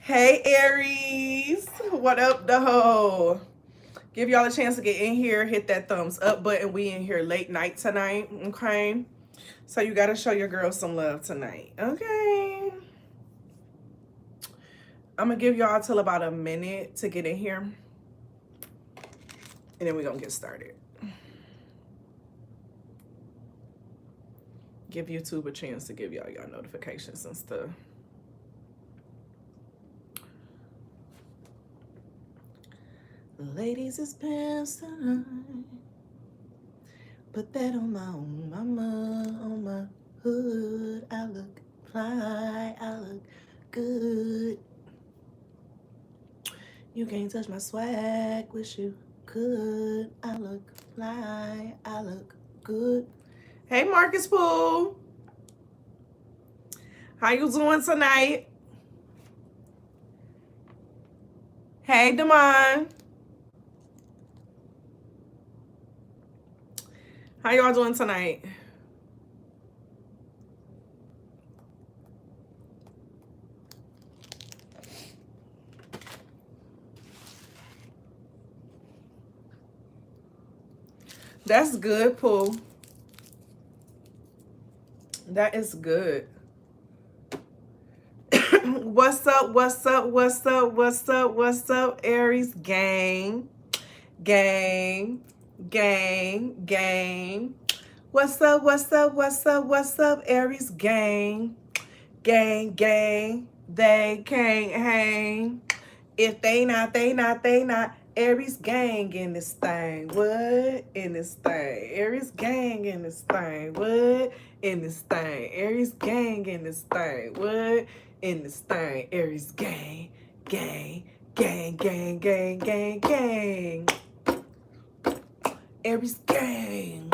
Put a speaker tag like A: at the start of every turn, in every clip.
A: Hey Aries, what up though? Give y'all a chance to get in here, hit that thumbs up button. We in here late night tonight, okay? So you gotta show your girl some love tonight, okay? I'm gonna give y'all till about a minute to get in here, and then we're gonna get started. Give YouTube a chance to give y'all notifications and stuff. Ladies, it's past the night. Put that on my own mama, on my hood. I look fly, I look good. You can't touch my swag, wish you could. I look fly, I look good. Hey Marcus Poole. How you doing tonight? Hey Damon. How y'all doing tonight? That's good, Pooh. That is good. What's up, what's up, what's up, what's up, what's up, Aries gang? Gang, gang, gang. What's up, what's up, what's up, what's up, Aries gang? Gang, gang, they can't hang. If they not, they not, they not. Aries gang in this thing. What? In this thing. Aries gang in this thing. What? In this thing. Aries gang in this thing. What? In this thing. Aries gang. Gang. Gang, gang, gang, gang, gang. Aries gang.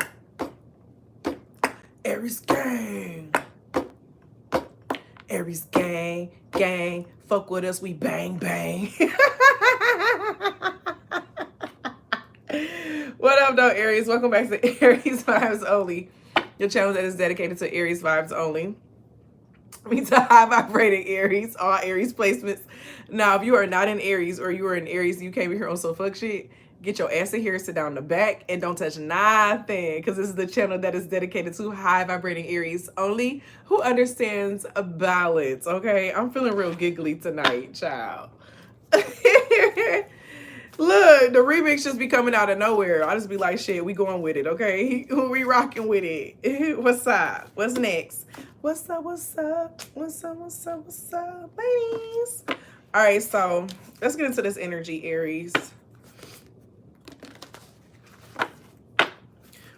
A: Aries gang. Aries gang. Gang. Fuck with us, we bang, bang. What up, though, Aries? Welcome back to Aries Vibes Only, your channel that is dedicated to Aries Vibes Only. To high vibrating Aries, all Aries placements. Now, if you are not in Aries or you are in Aries, you came here on some fuck shit, get your ass in here, sit down in the back, and don't touch nothing, because this is the channel that is dedicated to high vibrating Aries only, who understands a balance, okay? I'm feeling real giggly tonight, child. Look, the remix just be coming out of nowhere. I just be like, shit, we going with it, okay? We rocking with it. What's up? What's next? What's up, what's up? What's up, what's up, what's up, ladies? All right, so let's get into this energy, Aries.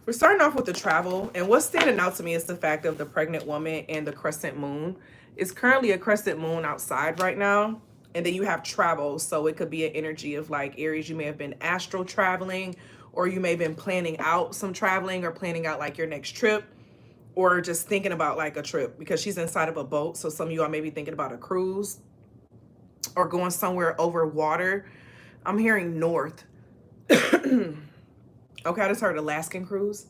A: We're starting off with the travel, and what's standing out to me is the fact of the pregnant woman and the crescent moon. It's currently a crescent moon outside right now. And then you have travel, so it could be an energy of like Aries, you may have been astral traveling, or you may have been planning out some traveling or planning out like your next trip, or just thinking about like a trip, because she's inside of a boat. So some of you all may be thinking about a cruise or going somewhere over water. I'm hearing north. Okay, I just heard Alaskan cruise.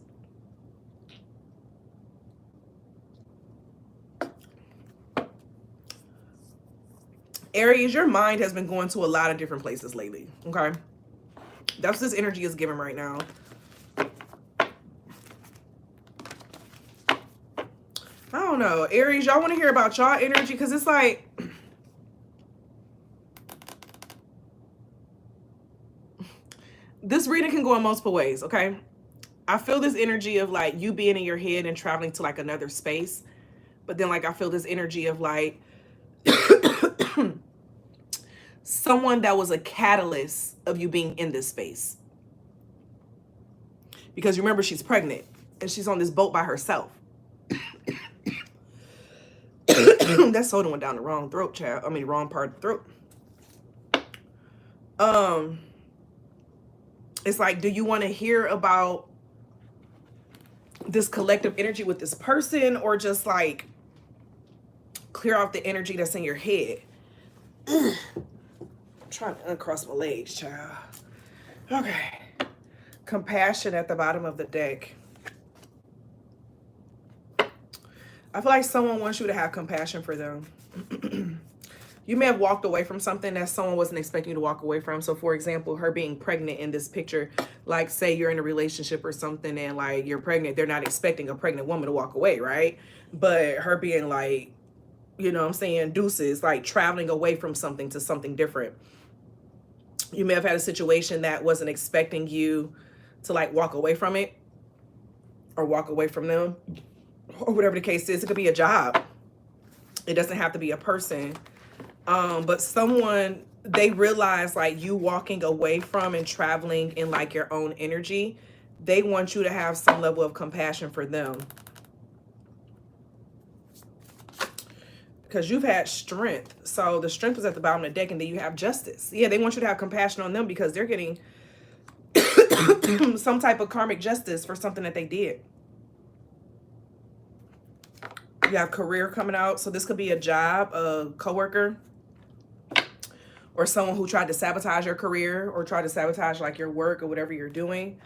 A: Aries, your mind has been going to a lot of different places lately, okay? That's what this energy is giving right now. I don't know. Aries, y'all want to hear about y'all energy? Because it's like... this reading can go in multiple ways, okay? I feel this energy of like you being in your head and traveling to like another space. But then like I feel this energy of like... someone that was a catalyst of you being in this space. Because remember, she's pregnant and she's on this boat by herself. That soda went down the wrong throat, child. I mean, wrong part of the throat. It's like, do you want to hear about this collective energy with this person, or just like clear off the energy that's in your head? I'm trying to uncross my legs, child. Okay. Compassion at the bottom of the deck. I feel like someone wants you to have compassion for them. You may have walked away from something that someone wasn't expecting you to walk away from. So for example, her being pregnant in this picture, like say you're in a relationship or something and like you're pregnant, they're not expecting a pregnant woman to walk away, right? But her being like, you know what I'm saying, deuces, like traveling away from something to something different. You may have had a situation that wasn't expecting you to like walk away from it or walk away from them or whatever the case is. It could be a job. It doesn't have to be a person. But someone, they realize like you walking away from and traveling in like your own energy, they want you to have some level of compassion for them. Because you've had strength. So the strength is at the bottom of the deck, and then you have justice. Yeah, they want you to have compassion on them because they're getting some type of karmic justice for something that they did. You have career coming out. So this could be a job, a coworker, or someone who tried to sabotage your career or try to sabotage like your work or whatever you're doing.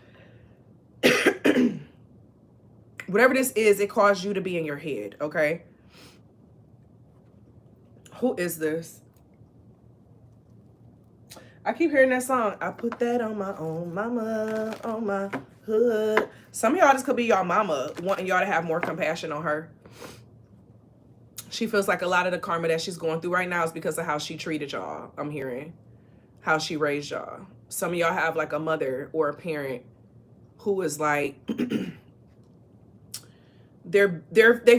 A: Whatever this is, it caused you to be in your head, okay? Who is this? I keep hearing that song. I put that on my own mama, on my hood. Some of y'all, this could be y'all mama wanting y'all to have more compassion on her. She feels like a lot of the karma that she's going through right now is because of how she treated y'all. I'm hearing how she raised y'all. Some of y'all have like a mother or a parent who is like, they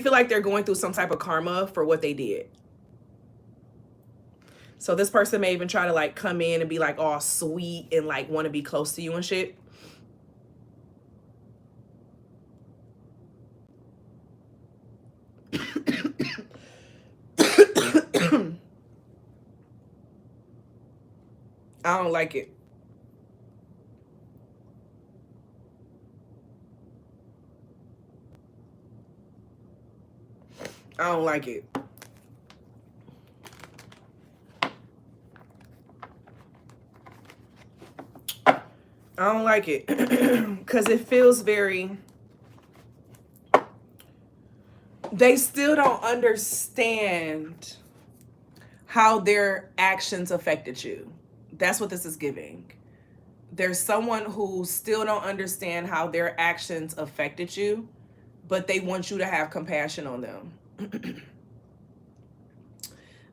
A: feel like they're going through some type of karma for what they did. So this person may even try to like come in and be like all sweet and like want to be close to you and shit. I don't like it. I don't like it. I don't like it because it feels very, they still don't understand how their actions affected you. That's what this is giving. There's someone who still don't understand how their actions affected you, but they want you to have compassion on them.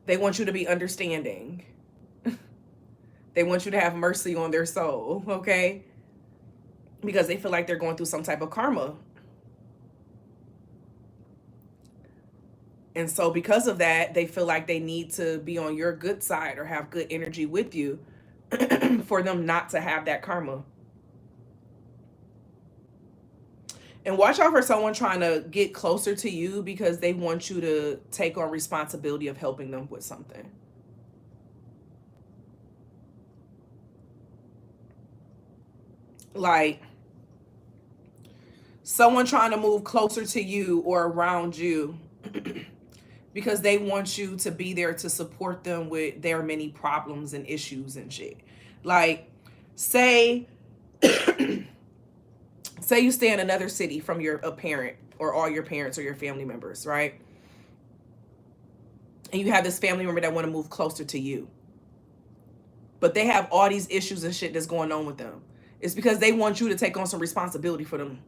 A: They want you to be understanding. They want you to have mercy on their soul, okay? Because they feel like they're going through some type of karma. And so because of that, they feel like they need to be on your good side or have good energy with you for them not to have that karma. And watch out for someone trying to get closer to you because they want you to take on responsibility of helping them with something. Like someone trying to move closer to you or around you because they want you to be there to support them with their many problems and issues and shit. Like, say say you stay in another city from a parent or all your parents or your family members, right? And you have this family member that want to move closer to you. But they have all these issues and shit that's going on with them. It's because they want you to take on some responsibility for them.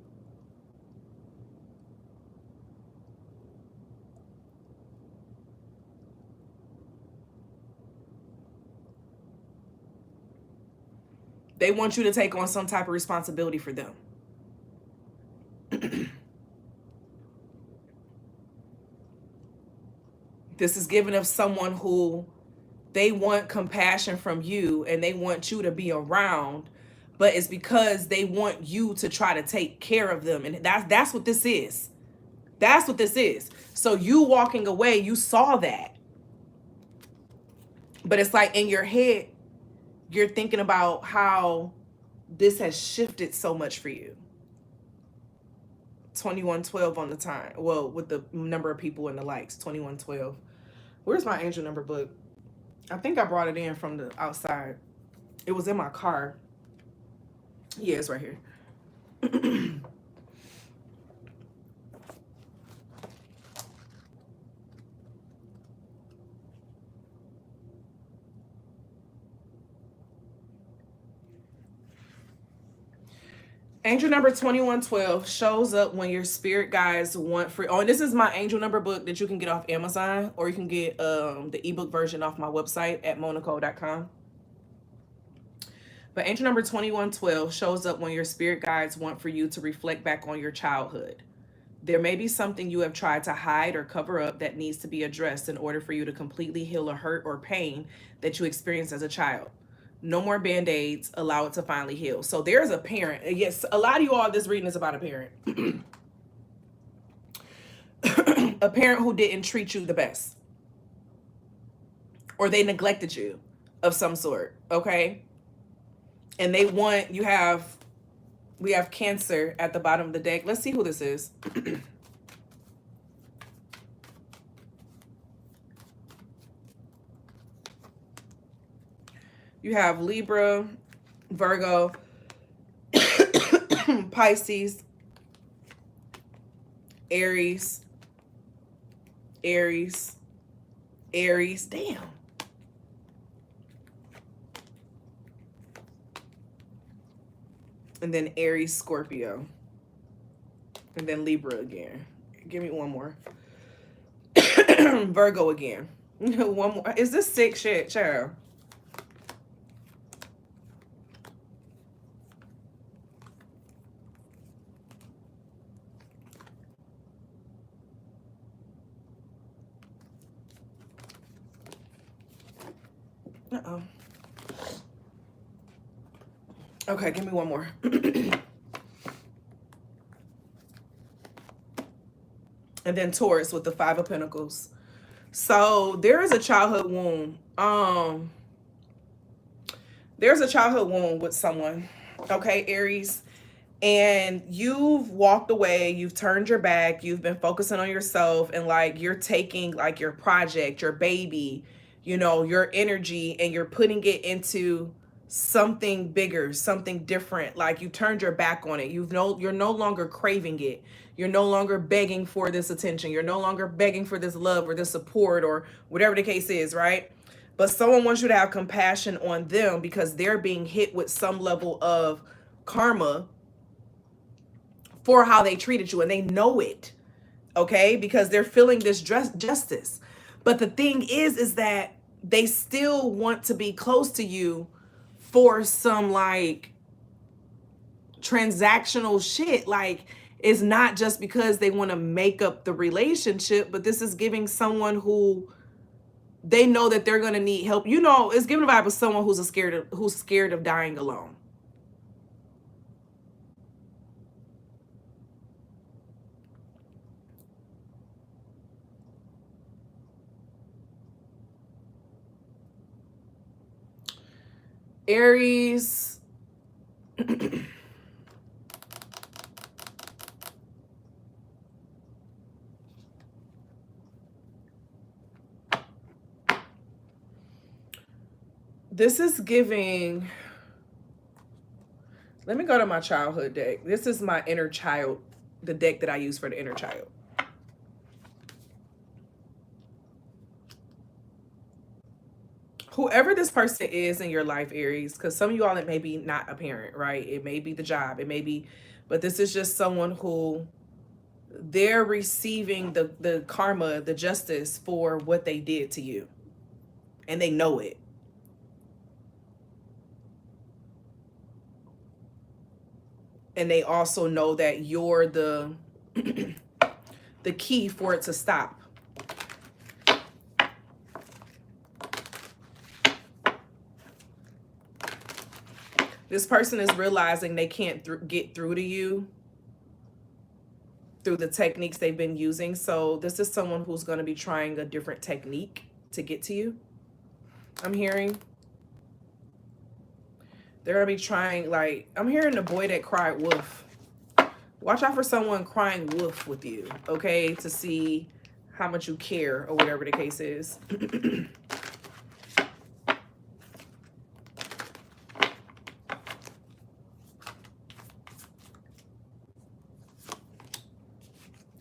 A: They want you to take on some type of responsibility for them. This is given of someone who they want compassion from you and they want you to be around, but it's because they want you to try to take care of them. And that's what this is. That's what this is. So you walking away, you saw that. But it's like in your head, you're thinking about how this has shifted so much for you. 2112 on the time. Well, with the number of people and the likes, 2112. Where's my angel number book? I think I brought it in from the outside. It was in my car. Yeah, it's right here. Angel number 2112 shows up when your spirit guides want free. Oh, and this is my angel number book that you can get off Amazon, or you can get the ebook version off my website at monaco.com. But angel number 2112 shows up when your spirit guides want for you to reflect back on your childhood. There may be something you have tried to hide or cover up that needs to be addressed in order for you to completely heal a hurt or pain that you experienced as a child. No more band-aids. Allow it to finally heal. So there's a parent. Yes, a lot of you all, this reading is about a parent. A parent who didn't treat you the best. Or they neglected you of some sort. Okay? And they want, we have Cancer at the bottom of the deck. Let's see who this is. You have Libra, Virgo, Pisces, Aries, damn. And then Aries, Scorpio. And then Libra again. Give me one more. Virgo again. One more. Is this sick shit, child? Uh-oh. Okay, give me one more. And then Taurus with the Five of Pentacles. So there is a childhood wound. There's a childhood wound with someone. Okay, Aries. And you've walked away, you've turned your back, you've been focusing on yourself, and like you're taking like your project, your baby, you know, your energy, and you're putting it into something bigger, something different. Like you turned your back on it. You're no longer craving it. You're no longer begging for this attention. You're no longer begging for this love or this support or whatever the case is, right? But someone wants you to have compassion on them because they're being hit with some level of karma for how they treated you, and they know it, okay? Because they're feeling this justice. But the thing is that they still want to be close to you for some like transactional shit. Like it's not just because they want to make up the relationship, but this is giving someone who they know that they're going to need help. You know, it's giving a vibe of someone who's scared of dying alone. Aries. This is giving, let me go to my childhood deck. This is my inner child, the deck that I use for the inner child. Whoever this person is in your life, Aries, because some of you all, it may be not a parent, right? It may be the job, it may be, but this is just someone who they're receiving the karma, the justice for what they did to you. And they know it. And they also know that you're the the key for it to stop. This person is realizing they can't get through to you through the techniques they've been using. So this is someone who's going to be trying a different technique to get to you. I'm hearing. They're going to be trying, like, I'm hearing the boy that cried wolf. Watch out for someone crying wolf with you, okay? To see how much you care or whatever the case is.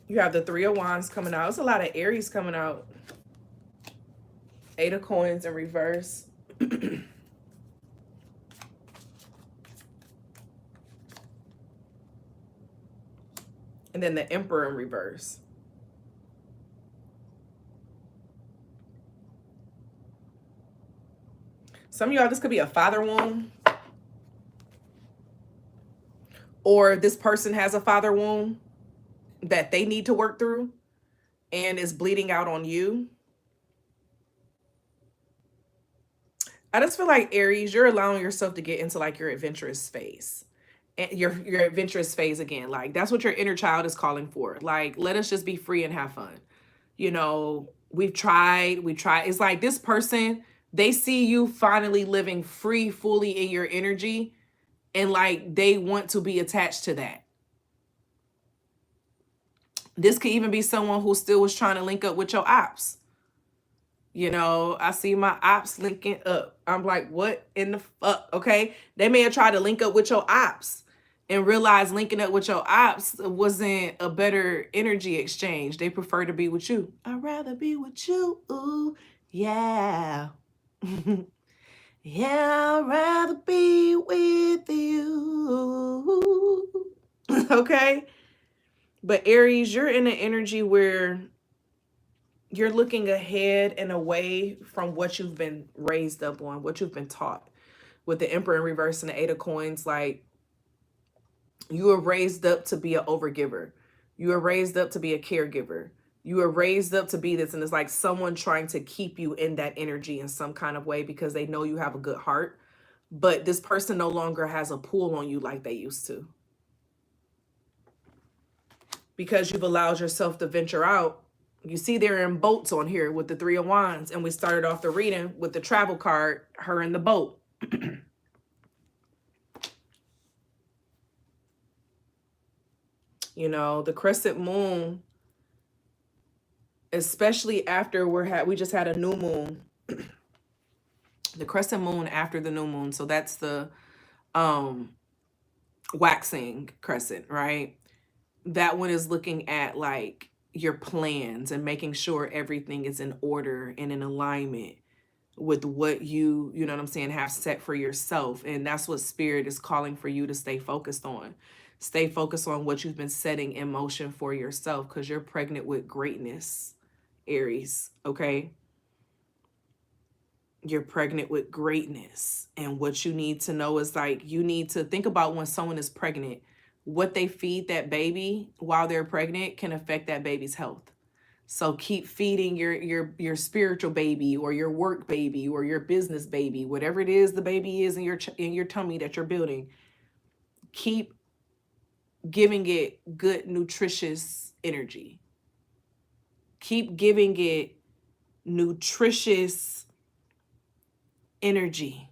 A: You have the Three of Wands coming out. There's a lot of Aries coming out. Eight of Coins in reverse. and then the Emperor in reverse. Some of y'all, this could be a father wound. Or this person has a father wound that they need to work through and is bleeding out on you. I just feel like, Aries, you're allowing yourself to get into like your adventurous phase. And your adventurous phase again. Like, that's what your inner child is calling for. Like, let us just be free and have fun. You know, we tried. It's like this person, they see you finally living free, fully in your energy. And like, they want to be attached to that. This could even be someone who still was trying to link up with your ops. You know, I see my ops linking up. I'm like, what in the fuck? Okay. They may have tried to link up with your ops and realize linking up with your ops wasn't a better energy exchange. They prefer to be with you. I'd rather be with you. Ooh, yeah. Yeah, I'd rather be with you. Okay. But Aries, you're in an energy where you're looking ahead and away from what you've been raised up on, what you've been taught. With the Emperor in reverse and the Eight of Coins, like, you were raised up to be an overgiver. You were raised up to be a caregiver. You were raised up to be this, and it's like someone trying to keep you in that energy in some kind of way because they know you have a good heart. But this person no longer has a pull on you like they used to. Because you've allowed yourself to venture out. You see they're in boats on here with the Three of Wands. And we started off the reading with the travel card, her in the boat. You know, the crescent moon, especially after we just had a new moon. The crescent moon after the new moon. So that's the waxing crescent, right? That one is looking at like your plans and making sure everything is in order and in alignment with what you know what I'm saying, have set for yourself. And that's what Spirit is calling for you to stay focused on. Stay focused on what you've been setting in motion for yourself, because you're pregnant with greatness, Aries, okay? You're pregnant with greatness. And what you need to know is like, you need to think about when someone is pregnant, what they feed that baby while they're pregnant can affect that baby's health. So keep feeding your spiritual baby or your work baby or your business baby, whatever it is the baby is in your tummy that you're building. Keep giving it good, nutritious energy. Keep giving it nutritious energy.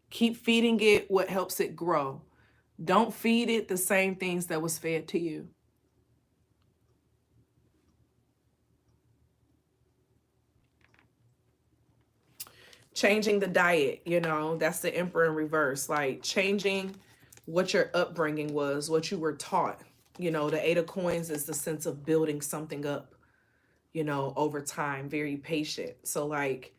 A: Keep feeding it what helps it grow. Don't feed it the same things that was fed to you. Changing the diet, you know, that's the Emperor in reverse. Like changing what your upbringing was, what you were taught. You know, the Eight of Coins is the sense of building something up, you know, over time, very patient. So like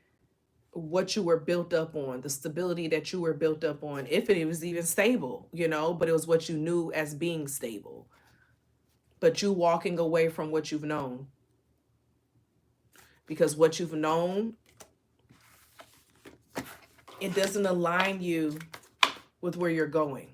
A: what you were built up on, the stability that you were built up on, if it was even stable, you know, but it was what you knew as being stable. But you walking away from what you've known. Because what you've known, it doesn't align you with where you're going.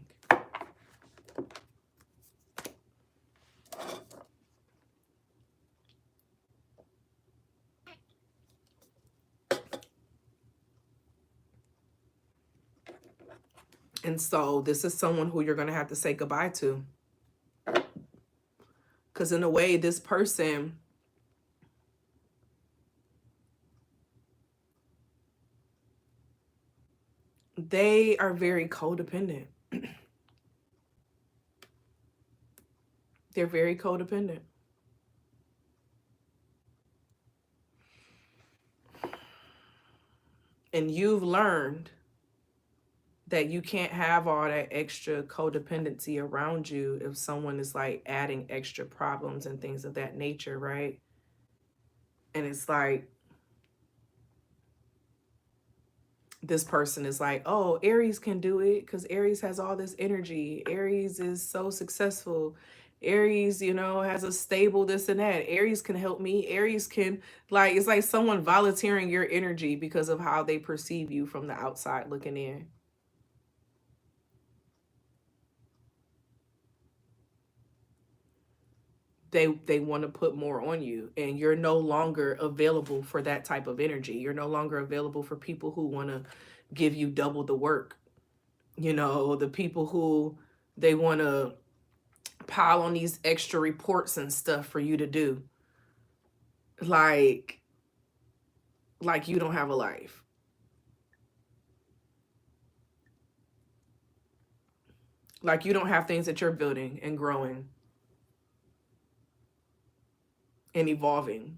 A: And so this is someone who you're going to have to say goodbye to. Because in a way, this person, they are very codependent. They're very codependent. And you've learned that you can't have all that extra codependency around you if someone is like adding extra problems and things of that nature, right? And it's like, this person is like, oh, Aries can do it because Aries has all this energy. Aries is so successful. Aries, you know, has a stable this and that. Aries can help me. Aries can, like, it's like someone volunteering your energy because of how they perceive you from the outside looking in. They want to put more on you, and you're no longer available for that type of energy. You're no longer available for people who want to give you double the work. You know, the people who they want to pile on these extra reports and stuff for you to do. Like you don't have a life. Like you don't have things that you're building and growing and evolving.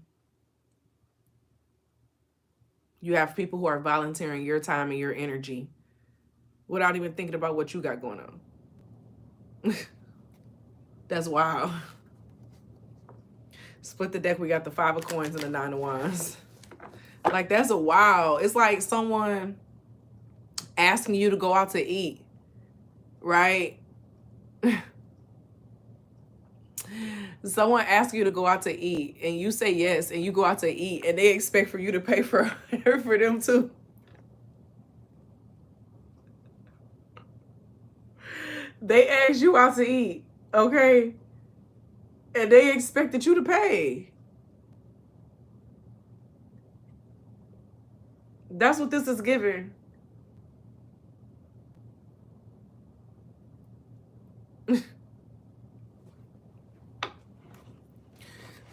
A: You have people who are volunteering your time and your energy without even thinking about what you got going on. That's wild. Split the deck, we got the 5 of coins and the 9 of wands. Like, that's a wow. It's like someone asking you to go out to eat, right? Someone asks you to go out to eat and you say yes and you go out to eat and they expect for you to pay for them too. They asked you out to eat, okay? And they expected you to pay. That's what this is giving.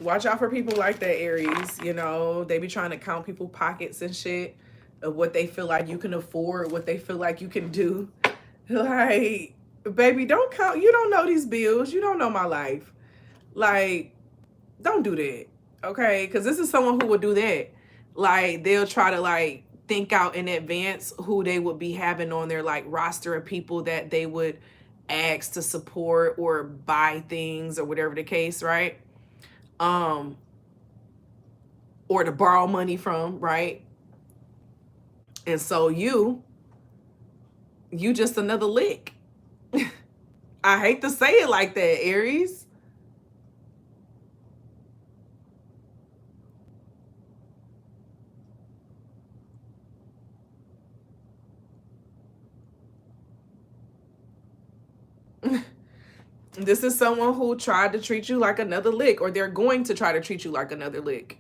A: Watch out for people like that, Aries. You know, they be trying to count people's pockets and shit of what they feel like you can afford, what they feel like you can do. Like, baby, don't count. You don't know these bills. You don't know my life. Like, don't do that. Okay? Because this is someone who would do that. Like, they'll try to, like, think out in advance who they would be having on their, like, roster of people that they would ask to support or buy things or whatever the case, right? Or to borrow money from, right? And so you just another lick. I hate to say it like that, Aries. This is someone who tried to treat you like another lick, or they're going to try to treat you like another lick.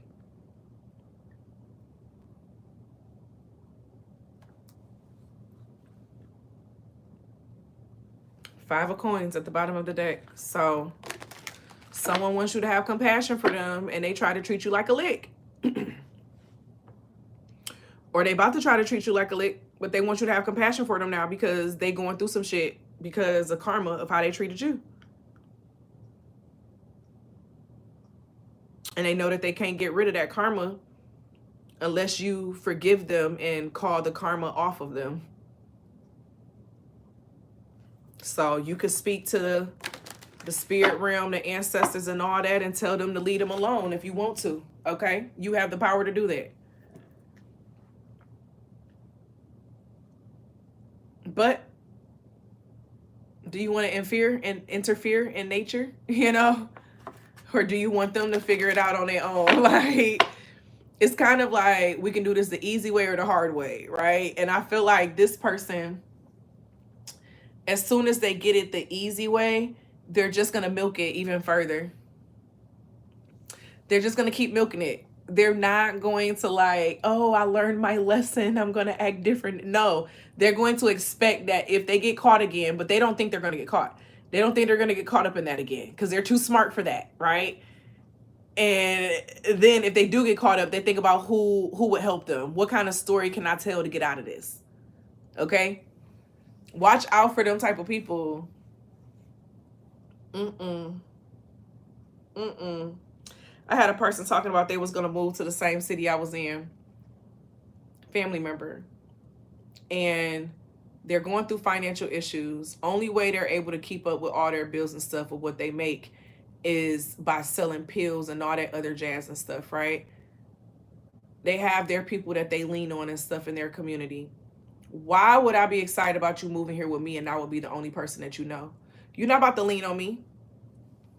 A: Five of coins at the bottom of the deck. So someone wants you to have compassion for them and they try to treat you like a lick. Or they about to try to treat you like a lick, but they want you to have compassion for them now because they going through some shit because of karma of how they treated you. And they know that they can't get rid of that karma unless you forgive them and call the karma off of them. So you could speak to the spirit realm, the ancestors and all that, and tell them to leave them alone if you want to, okay? You have the power to do that. But do you want to interfere in nature, you know? Or do you want them to figure it out on their own? Like, it's kind of like we can do this the easy way or the hard way, right? And I feel like this person, as soon as they get it the easy way, they're just going to milk it even further. They're just going to keep milking it. They're not going to like, oh, I learned my lesson, I'm going to act different. No, they're going to expect that if they get caught again, but they don't think they're going to get caught. They don't think they're going to get caught up in that again because they're too smart for that, right? And then if they do get caught up, they think about who would help them. What kind of story can I tell to get out of this? Okay? Watch out for them type of people. I had a person talking about they was going to move to the same city I was in. Family member. And they're going through financial issues. Only way they're able to keep up with all their bills and stuff of what they make is by selling pills and all that other jazz and stuff, right? They have their people that they lean on and stuff in their community. Why would I be excited about you moving here with me and I would be the only person that you know? You're not about to lean on me.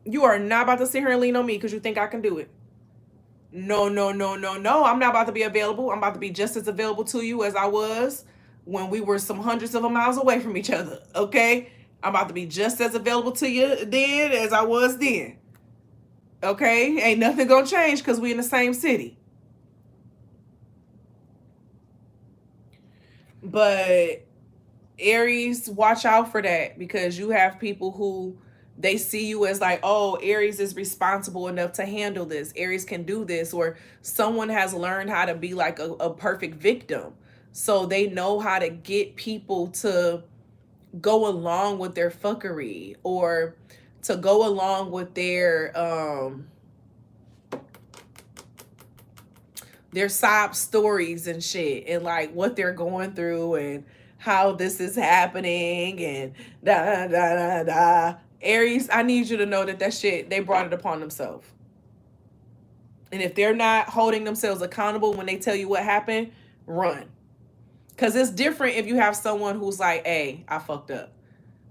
A: You are not about to sit here and lean on me because you think I can do it. No, no, no, no, no. I'm not about to be available. I'm about to be just as available to you as I was when we were some hundreds of miles away from each other. Okay? I'm about to be just as available to you then as I was then. Okay? Ain't nothing gonna change because we in the same city. But Aries, watch out for that, because you have people who they see you as like, oh, Aries is responsible enough to handle this. Aries can do this. Or someone has learned how to be like a perfect victim. So they know how to get people to go along with their fuckery, or to go along with their sob stories and shit, and like what they're going through and how this is happening and da da da da. Aries, I need you to know that shit, they brought it upon themselves. And if they're not holding themselves accountable when they tell you what happened, run. Because it's different if you have someone who's like, hey, I fucked up.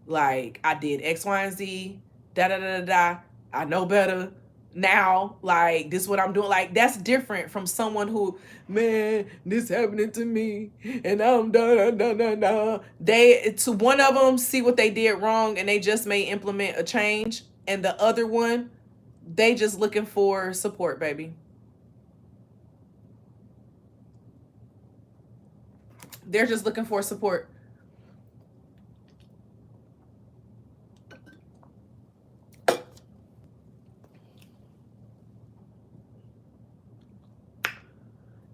A: Like, I did X, Y, and Z, da da da da da. I know better now. Like, this is what I'm doing. Like, that's different from someone who, man, this happening to me, and I'm da da da da da. They, to one of them, see what they did wrong, and they just may implement a change, and the other one, they just looking for support, baby. They're just looking for support.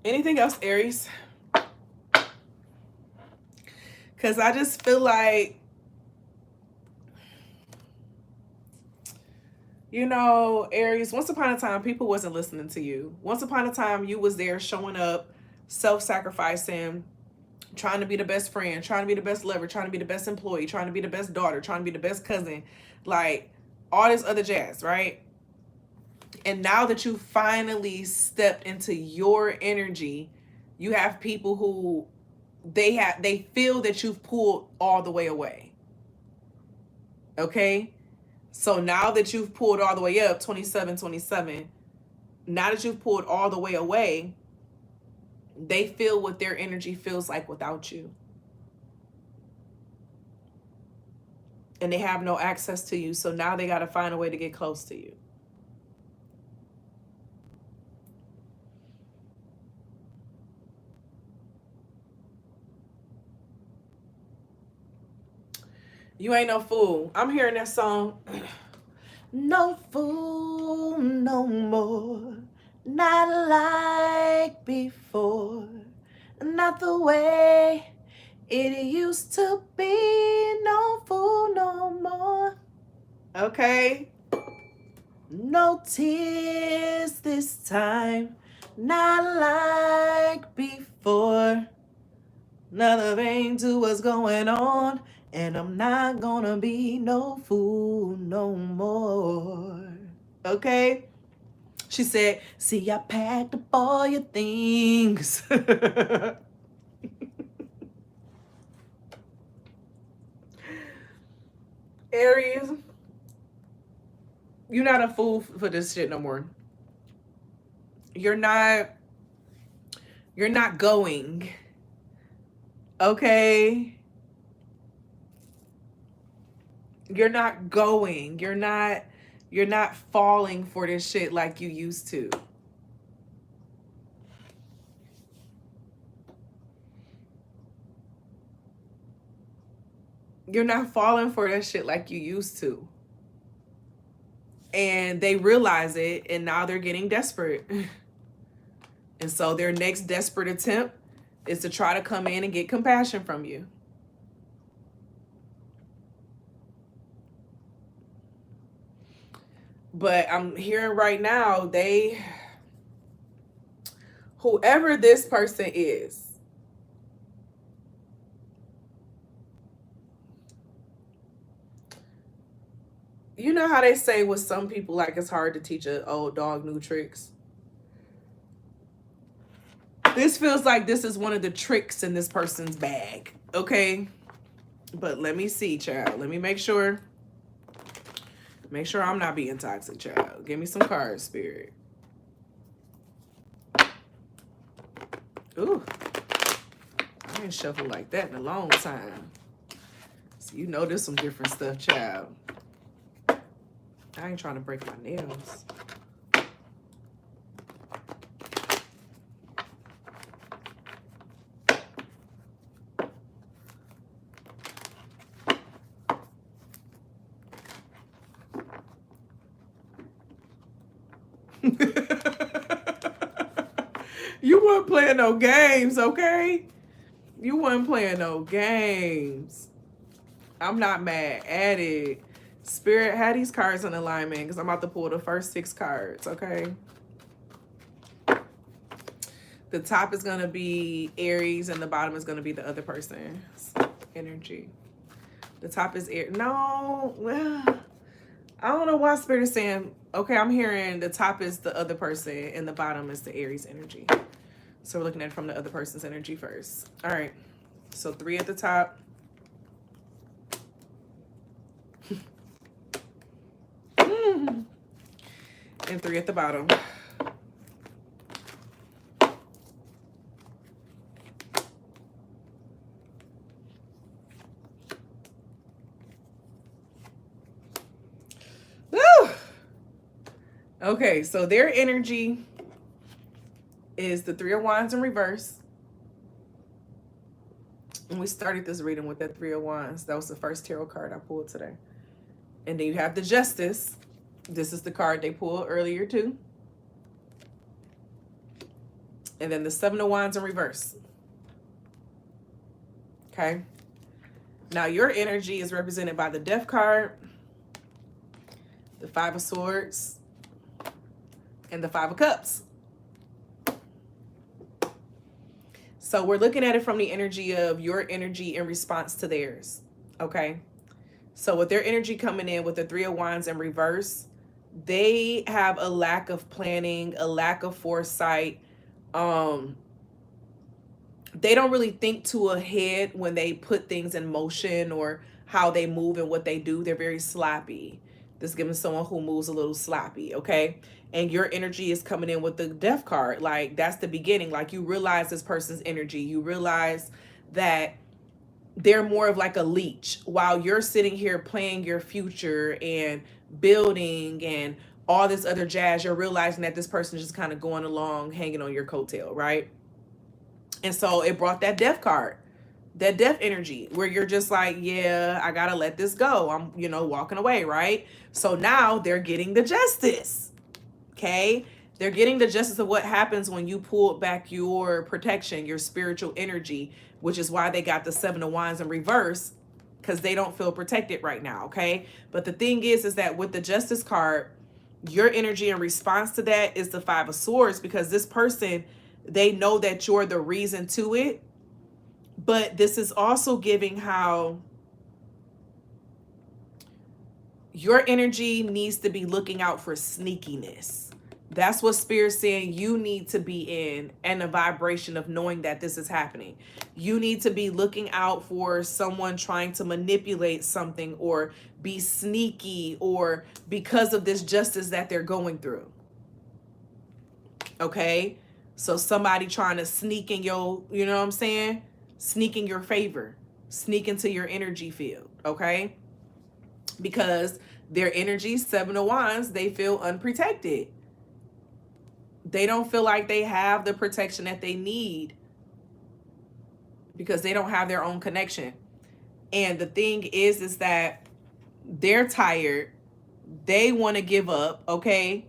A: Anything else, Aries? Because I just feel like, you know, Aries, once upon a time, people wasn't listening to you. Once upon a time, you was there showing up, self-sacrificing, trying to be the best friend, trying to be the best lover, trying to be the best employee, trying to be the best daughter, trying to be the best cousin, like all this other jazz, right? And now that you finally stepped into your energy, you have people who they feel that you've pulled all the way away. Okay? So now that you've pulled all the way up, 27, now that you've pulled all the way away, they feel what their energy feels like without you. And they have no access to you. So now they got to find a way to get close to you. You ain't no fool. I'm hearing that song. No fool no more. Not like before. Not the way it used to be. No fool no more. Okay? No tears this time. Not like before. Another vein to what's going on. And I'm not gonna be no fool no more. Okay? She said, see, I packed up all your things. Aries, you're not a fool for this shit no more. You're not going. Okay? You're not going. You're not falling for this shit like you used to. You're not falling for that shit like you used to. And they realize it, and now they're getting desperate. And so their next desperate attempt is to try to come in and get compassion from you. But I'm hearing right now, whoever this person is, you know how they say with some people, like, it's hard to teach an old dog new tricks? This feels like this is one of the tricks in this person's bag, okay? But let me see, child. Let me make sure I'm not being toxic, child. Give me some cards, Spirit. Ooh. I ain't shuffled like that in a long time. So you know there's some different stuff, child. I ain't trying to break my nails. You weren't playing no games, okay? You weren't playing no games. I'm not mad at it. Spirit, had these cards in alignment because I'm about to pull the first 6 cards, okay? The top is going to be Aries and the bottom is going to be the other person's energy. The top is Aries. No, well, I don't know why Spirit is saying, okay, I'm hearing the top is the other person and the bottom is the Aries energy. So we're looking at it from the other person's energy first. All right. So 3 at the top. And 3 at the bottom. Woo! Okay, so their energy is the 3 of Wands in reverse. And we started this reading with that 3 of Wands. That was the first tarot card I pulled today. And then you have the Justice. This is the card they pulled earlier too. And then the 7 of Wands in reverse. Okay. Now your energy is represented by the Death card, the 5 of Swords, and the 5 of Cups. So we're looking at it from the energy of your energy in response to theirs. Okay. So with their energy coming in with the 3 of Wands in reverse, they have a lack of planning, a lack of foresight. They don't really think too ahead when they put things in motion or how they move and what they do. They're very sloppy. This is giving someone who moves a little sloppy, okay? And your energy is coming in with the Death card. Like, that's the beginning. Like, you realize this person's energy. You realize that they're more of like a leech while you're sitting here playing your future and building and all this other jazz. You're realizing that this person is just kind of going along, hanging on your coattail, right? And so it brought that Death card, that Death energy where you're just like, yeah, I gotta let this go. I'm, walking away, right? So now they're getting the Justice, okay? They're getting the justice of what happens when you pull back your protection, your spiritual energy, which is why they got the 7 of Wands in reverse, because they don't feel protected right now, okay? But the thing is that with the Justice card, your energy in response to that is the 5 of Swords, because this person, they know that you're the reason to it. But this is also giving how your energy needs to be looking out for sneakiness. That's what Spirit's saying you need to be in, and a vibration of knowing that this is happening. You need to be looking out for someone trying to manipulate something or be sneaky, or because of this justice that they're going through. Okay? So somebody trying to sneak in your, you know what I'm saying? Sneak in your favor. Sneak into your energy field. Okay? Because their energy, 7 of Wands, they feel unprotected. They don't feel like they have the protection that they need because they don't have their own connection. And the thing is that they're tired. They want to give up, okay?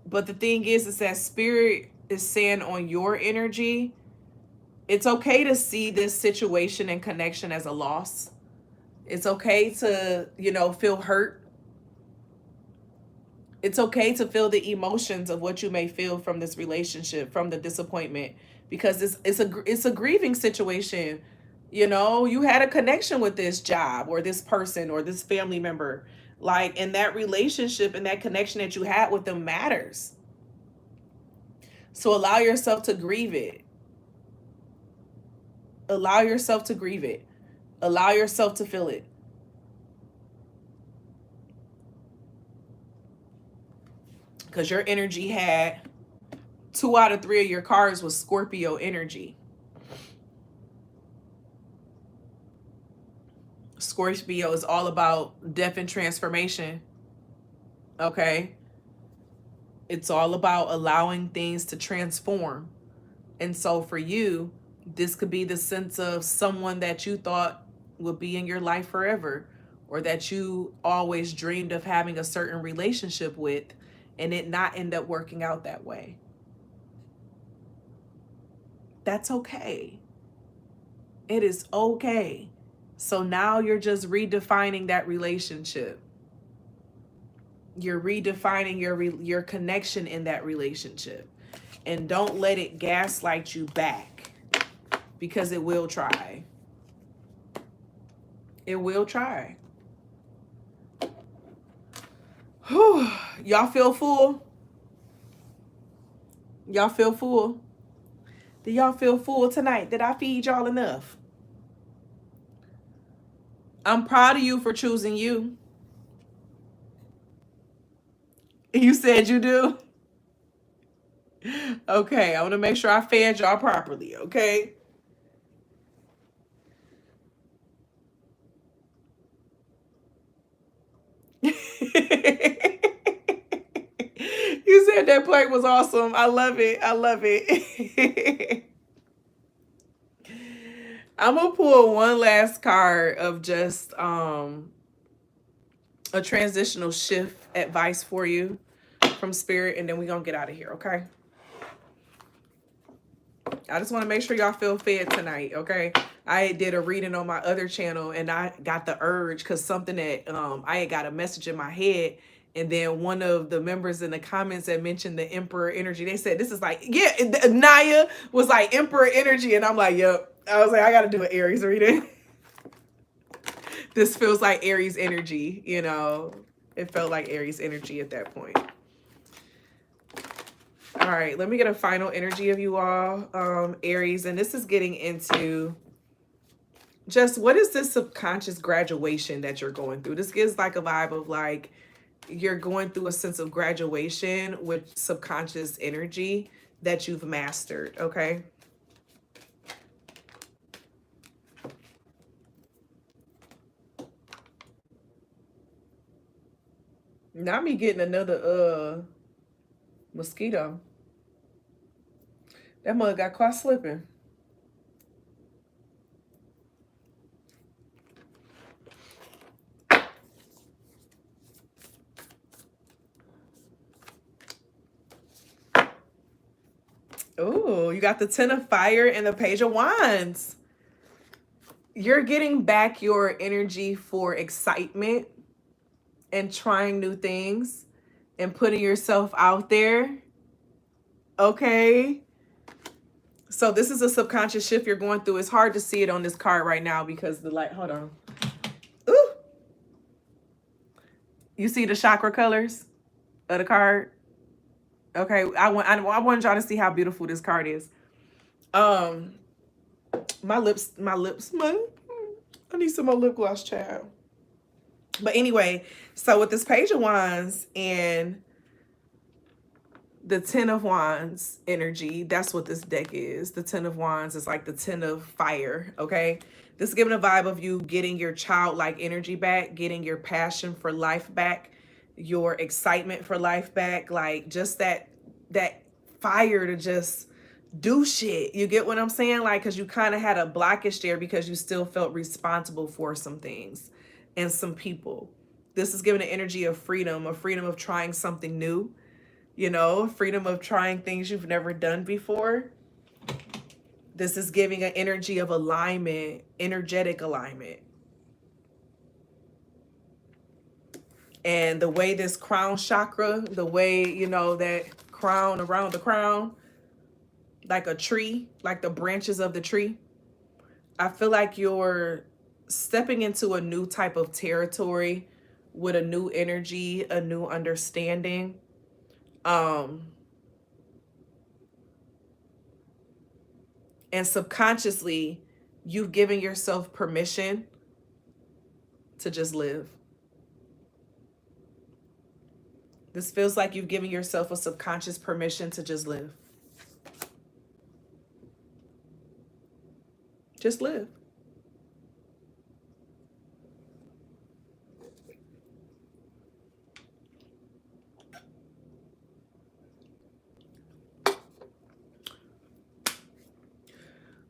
A: But the thing is that Spirit is saying on your energy, it's okay to see this situation and connection as a loss. It's okay to, feel hurt. It's okay to feel the emotions of what you may feel from this relationship, from the disappointment, because it's a grieving situation. You had a connection with this job or this person or this family member, and that relationship and that connection that you had with them matters. So allow yourself to grieve it. Allow yourself to grieve it. Allow yourself to feel it. Because your energy had 2 out of 3 of your cards was Scorpio energy. Scorpio is all about death and transformation. Okay? It's all about allowing things to transform. And so for you, this could be the sense of someone that you thought would be in your life forever, or that you always dreamed of having a certain relationship with, and it not end up working out that way. That's okay. It is okay. So now you're just redefining that relationship. You're redefining your connection in that relationship. And don't let it gaslight you back, because it will try. It will try. Whew. Y'all feel full? Y'all feel full? Do y'all feel full tonight? Did I feed y'all enough? I'm proud of you for choosing you. You said you do? Okay, I want to make sure I fed y'all properly, okay? You said that plate was awesome. I love it. I love it. I'm going to pull one last card of just a transitional shift advice for you from Spirit, and then we're going to get out of here, okay? I just want to make sure y'all feel fed tonight, okay? I did a reading on my other channel, and I got the urge because something that I had got a message in my head, and then one of the members in the comments that mentioned the Emperor energy, they said this is like, yeah, Naya was like Emperor energy, and I'm like, yep. I was like, I got to do an Aries reading. This feels like Aries energy, you know. It felt like Aries energy at that point. All right, let me get a final energy of you all, Aries. And this is getting into just what is this subconscious graduation that you're going through? This gives like a vibe of like you're going through a sense of graduation with subconscious energy that you've mastered, okay? Now me getting another mosquito. That mug got caught slipping. Oh, you got the Ten of Fire and the Page of Wands. You're getting back your energy for excitement and trying new things and putting yourself out there. Okay. So this is a subconscious shift you're going through. It's hard to see it on this card right now because the light, hold on. Ooh. You see the chakra colors of the card? Okay, I want y'all to see how beautiful this card is. My lips, I need some more lip gloss, child. But anyway, so with this Page of Wands and the Ten of Wands energy, that's what this deck is. The Ten of Wands is like the Ten of Fire, okay? This is giving a vibe of you getting your childlike energy back, getting your passion for life back, your excitement for life back, like just that fire to just do shit. You get what I'm saying? Like, because you kind of had a blockage there because you still felt responsible for some things and some people. This is giving an energy of freedom of trying something new, you know, freedom of trying things you've never done before. This is giving an energy of alignment, energetic alignment. And the way this crown chakra, the way, you know, that crown around the crown, like a tree, like the branches of the tree, I feel like you're stepping into a new type of territory with a new energy, a new understanding. And subconsciously, you've given yourself permission to just live. This feels like you've given yourself a subconscious permission to just live. Just live.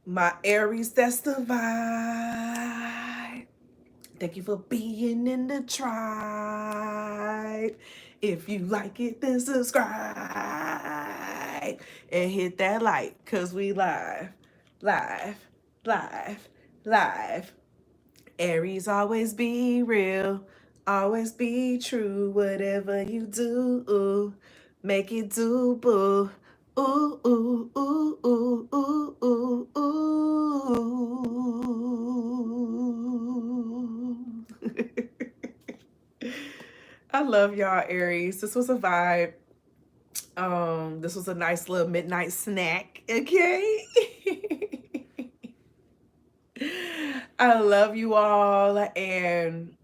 A: My Aries, that's the vibe. Thank you for being in the tribe. If you like it, then subscribe and hit that like, cause we live, live, live, live. Aries, always be real, always be true. Whatever you do, make it do, boo. Ooh, ooh, ooh, ooh, ooh, ooh, ooh. I love y'all, Aries. This was a vibe. This was a nice little midnight snack, okay? I love you all, and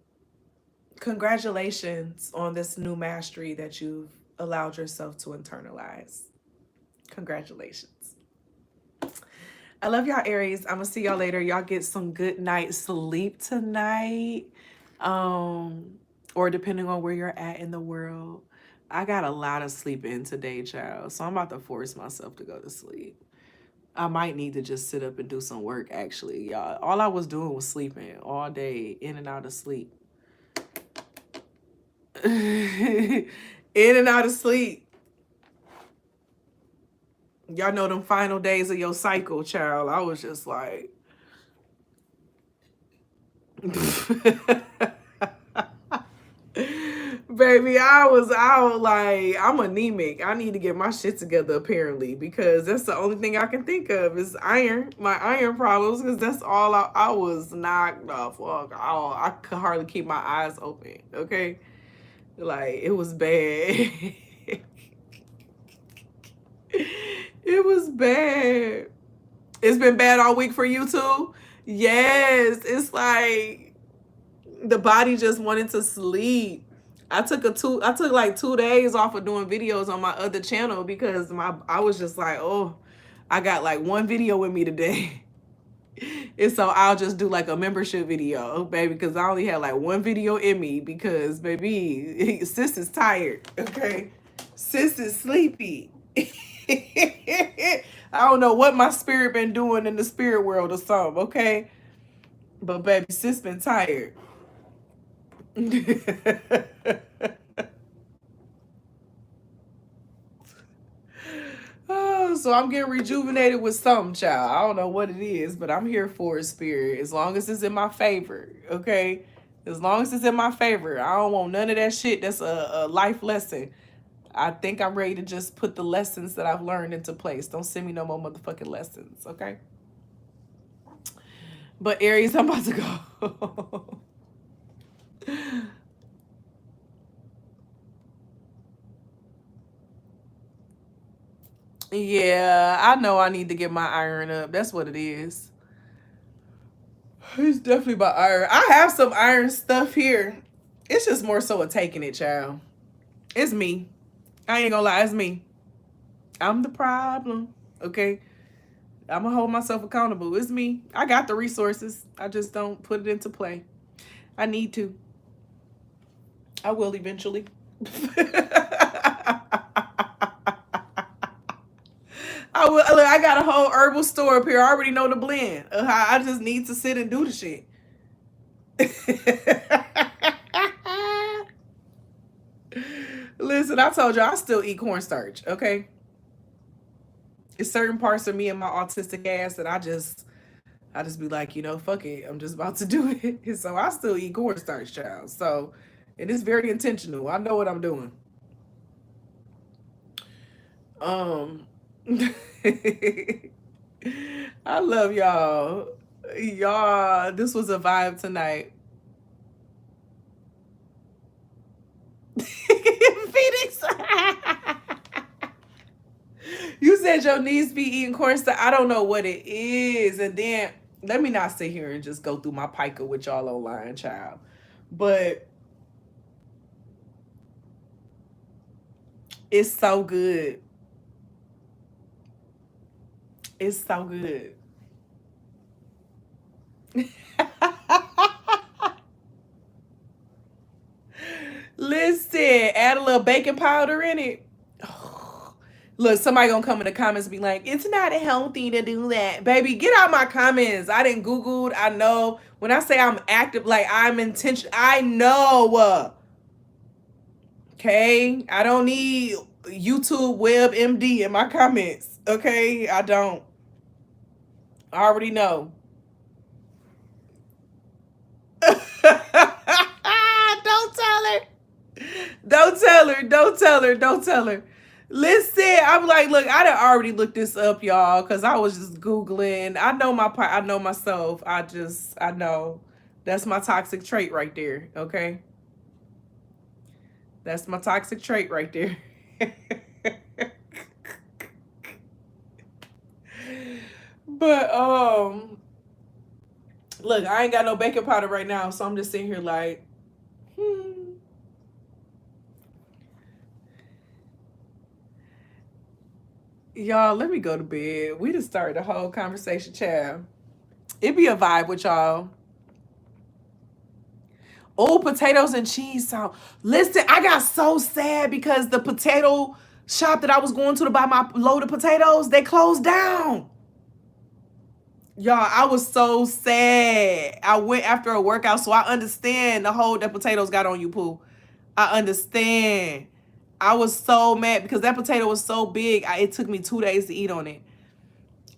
A: congratulations on this new mastery that you've allowed yourself to internalize. Congratulations. I love y'all, Aries. I'm gonna see y'all later. Y'all get some good night sleep tonight. Or depending on where you're at in the world. I got a lot of sleep in today, child. So I'm about to force myself to go to sleep. I might need to just sit up and do some work, actually, y'all. All I was doing was sleeping all day, in and out of sleep. In and out of sleep. Y'all know them final days of your cycle, child. I was just like... Baby, I was like, I'm anemic. I need to get my shit together, apparently, because that's the only thing I can think of is my iron problems, because that's all I was knocked off. Fuck, I could hardly keep my eyes open, okay? Like, it was bad. It was bad. It's been bad all week for you, too? Yes, it's like the body just wanted to sleep. I took like 2 days off of doing videos on my other channel because I was just like, oh, I got like one video with me today. And so I'll just do like a membership video, baby, because I only had like one video in me because, baby, sis is tired, okay? Sis is sleepy. I don't know what my spirit been doing in the spirit world or something, okay? But, baby, sis been tired. Oh, so I'm getting rejuvenated with something, child. I don't know what it is, but I'm here for it, spirit. As long as it's in my favor, okay? As long as it's in my favor. I don't want none of that shit that's a life lesson. I think I'm ready to just put the lessons that I've learned into place. Don't send me no more motherfucking lessons, okay? But Aries, I'm about to go. Yeah, I know I need to get my iron up. That's what it is. It's definitely about iron. I have some iron stuff here. It's just more so a taking it, child. It's me. I ain't gonna lie, it's me. I'm the problem. Okay? I'm gonna hold myself accountable. It's me. I got the resources. I just don't put it into play. I need to. I will eventually. I got a whole herbal store up here. I already know the blend. I just need to sit and do the shit. Listen, I told you I still eat cornstarch, okay? It's certain parts of me and my autistic ass that I just be like, fuck it. I'm just about to do it. So I still eat cornstarch, child. So it is very intentional. I know what I'm doing. I love y'all. Y'all, this was a vibe tonight. Phoenix. You said your niece be eating corn stuff. I don't know what it is. And then let me not sit here and just go through my pica with y'all online, child. But it's so good. It's so good. Listen, add a little baking powder in it. Look, somebody gonna come in the comments and be like, it's not healthy to do that. Baby, get out my comments. I didn't Googled. I know. When I say I'm active, like I'm intentional. I know. Okay? I don't need YouTube Web MD in my comments. Okay? I don't. I already know. Don't tell her. Don't tell her. Don't tell her. Don't tell her. Listen, I'm like, look, I done already looked this up, y'all, because I was just Googling. I know I know myself. I know. That's my toxic trait right there, okay? That's my toxic trait right there. But, look, I ain't got no baking powder right now, so I'm just sitting here like, Y'all, let me go to bed. We just started the whole conversation, child. It be a vibe with y'all. Oh, potatoes and cheese sauce. Listen, I got so sad because the potato shop that I was going to buy my load of potatoes, they closed down. Y'all, I was so sad. I went after a workout, so I understand the hold that potatoes got on you, Pooh. I understand. I was so mad because that potato was so big. It took me 2 days to eat on it.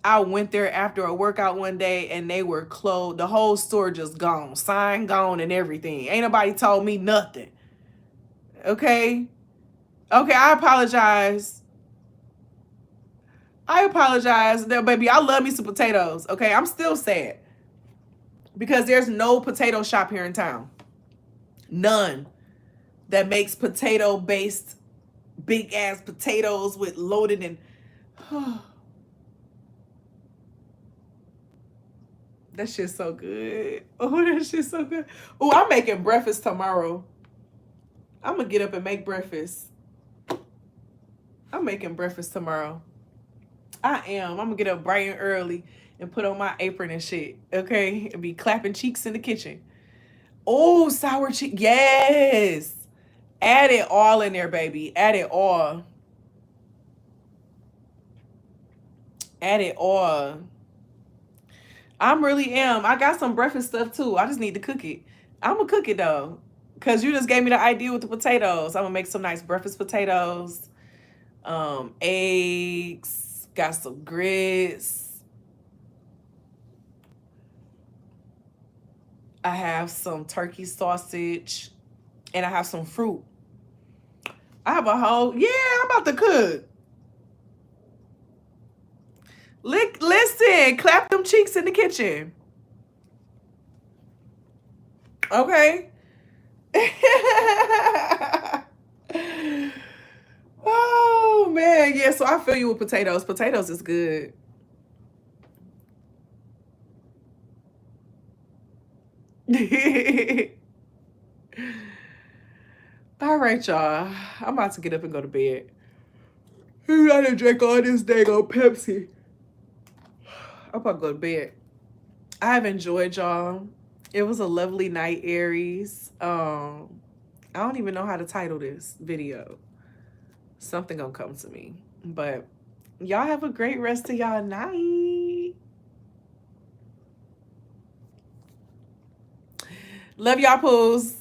A: I went there after a workout one day and they were closed. The whole store just gone. Sign gone and everything. Ain't nobody told me nothing. Okay? Okay, I apologize. I apologize. Baby, I love me some potatoes. Okay, I'm still sad. Because there's no potato shop here in town. None. That makes potato-based big-ass potatoes with loaded in... That shit's so good. Oh, that shit's so good. Oh, I'm making breakfast tomorrow. I'm going to get up and make breakfast. I'm making breakfast tomorrow. I am. I'm going to get up bright and early and put on my apron and shit. Okay? And be clapping cheeks in the kitchen. Oh, sour cheese. Yes. Add it all in there, baby. Add it all. Add it all. I really am. I got some breakfast stuff too. I just need to cook it. I'm going to cook it though. Because you just gave me the idea with the potatoes. I'm going to make some nice breakfast potatoes. Eggs. Got some grits. I have some turkey sausage. And I have some fruit. I have a whole... Yeah, I'm about to cook. Listen, clap them cheeks in the kitchen. Okay. Oh, man. Yeah, so I feel you with potatoes. Potatoes is good. All right, y'all. I'm about to get up and go to bed. You gotta drink all this dang old Pepsi. I'm about to go to bed. I have enjoyed y'all. It was a lovely night, Aries. I don't even know how to title this video. Something gonna come to me. But y'all have a great rest of y'all night. Love y'all, Poos.